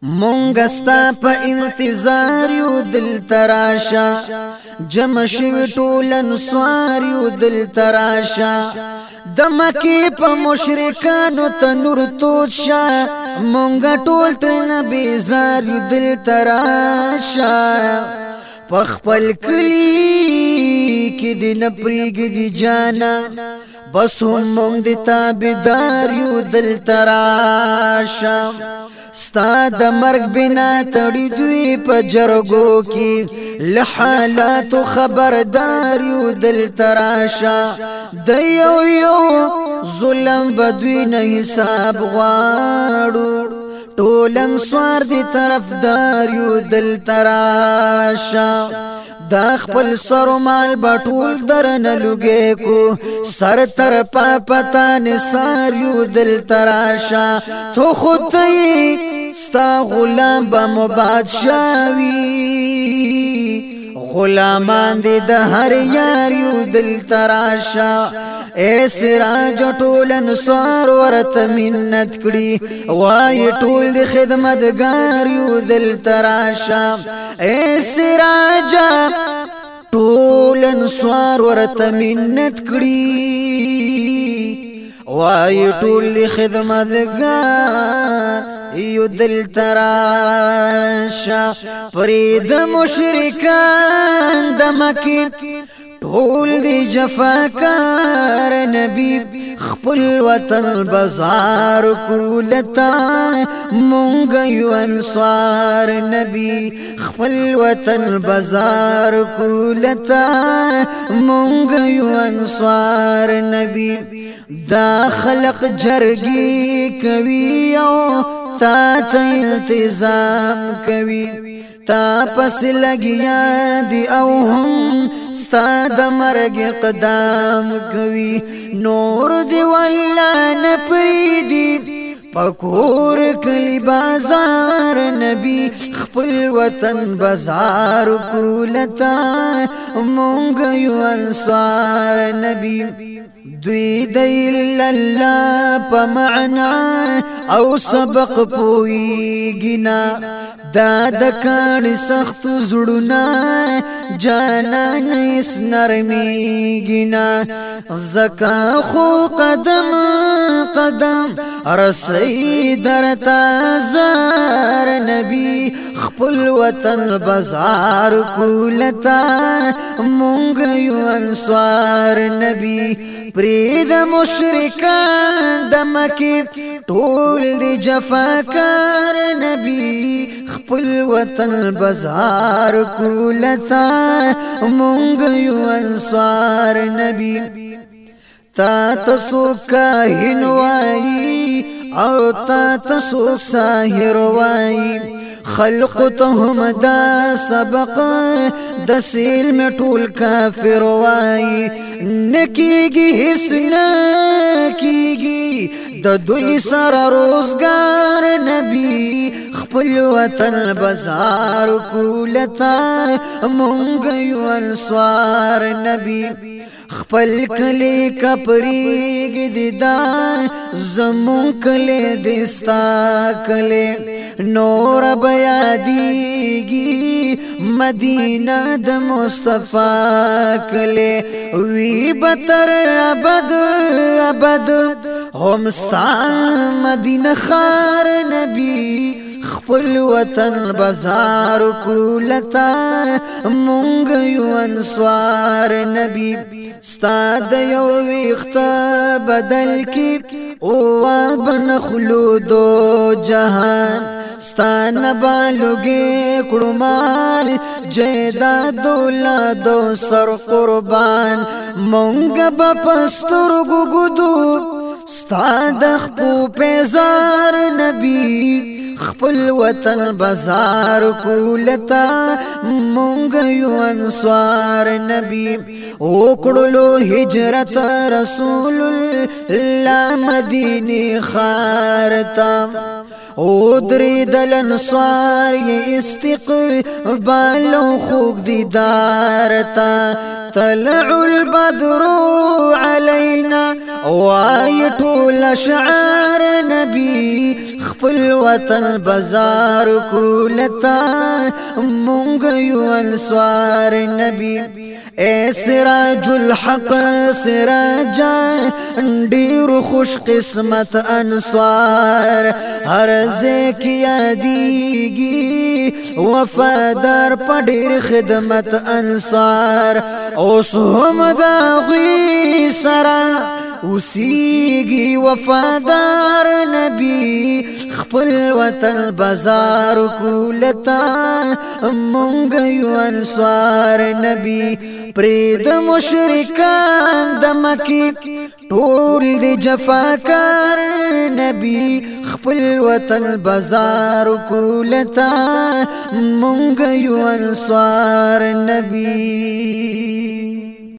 مونگستا پا انتظار یو دل تراشا جمع شوی طول انسوار یو دل تراشا دمکی پا مشرکانو تنور تود شا مونگا طول ترن بیزار یو دل تراشا پخپل کلی کی دی نپریگ دی جانا بس هم مونگ دی تابدار یو دل تراشا ستا د مرگ بنا تڑی دوی پا جرگو کی لحالاتو خبردار یو دل تراشا دیو یو ظلم بدوی نا حساب غواړو ټولن سوار دی طرفدار یو دل تراشا دا خپل سر مال بټول درن لګې کو سر تر پاپتا نثار یو دل تراشا تو خود ستا غلام با مبادشاوی غلامان دی د هر یار یو دل تراشا اے سراج ټولن سوار ورته منت کړي وای ټول د خدمتګار یو دل تراشا اے سراج ټولن سوار ورته منت کړي وای ټول د خدمتګار یو دل تراشا فرید مشرکان د مکی ټول دی جفاکار نبی خپل وطن بازار کولتا مونږ یو انصار نبی خپل وطن بازار کولتا مونږ یو انصار نبی دا خلق جرګي کوي او تا التزام کوي تا پس لگیا دی او هم ستا د مرگ قدام کوي نور دی والله نپریدی پکور کلی بازار نبی خپل وطن بازار کولتا مونږ یو انصار نبی دوی دی الله په معنا او سبق پویږي دا د کاڼ سخت زړونه جانان اس نرمیږي زکا خو قدم قدم رسی درتا زار نبی خپل وطن بازار کولتا مونږ یو انصار نبی پرید مشرکان د مکی ټول دی جفاکار نبی خپل وطن بازار کولتا مونږ یو انصار نبی تا تسو کاهن وای او تا تسو ساحر وای خلق تهم دا سبق د سیل میں ټول کافر وای نکیږي هیڅ نکیږي د دوی سره روزګار نبی خپل وطن بازار کولتا مونږ یو انصار نبی خپل کلی کپریګ دیدا زمون کلی دستا کلی نور بیادیگی مدینہ د مصطفی کلی وی بتر ابد ابد همستا مدینہ خار نبی خپل وطن بازار کولتا مونږ یو انصار نبی ستا د یو وخت بدل کی او بنخلو دو جهان ستا نبالوگی کڑمال جیداد دولادو سر قربان مونږ بپستر گگدو ستا دخپو پیزار نبی خپل وطن بازار کولتا مونږ یو انصار نبی وکړلو هجرت رسول الله مدینه خارتا او درې دل انصار ی استقبال خوږ دیدار تا طلع البدر علينا وای ټول شعار نبی خپل وطن بازار کولتا مونږ یو انصار نبی اے سراج الحق سراجا ډیر خوش قسمت انصار هر ذکر یادیږي وفادار پډیر خدمت انصار اوس هم دا غوی سره اوسیږي وفادار نبی خپل وطن بازار کولتا مونږ یو انصار نبی پرې د مشرکان د مکی ټول د جفاکار نبی خپل وطن بازار کولتا مونږ یو انصار نبی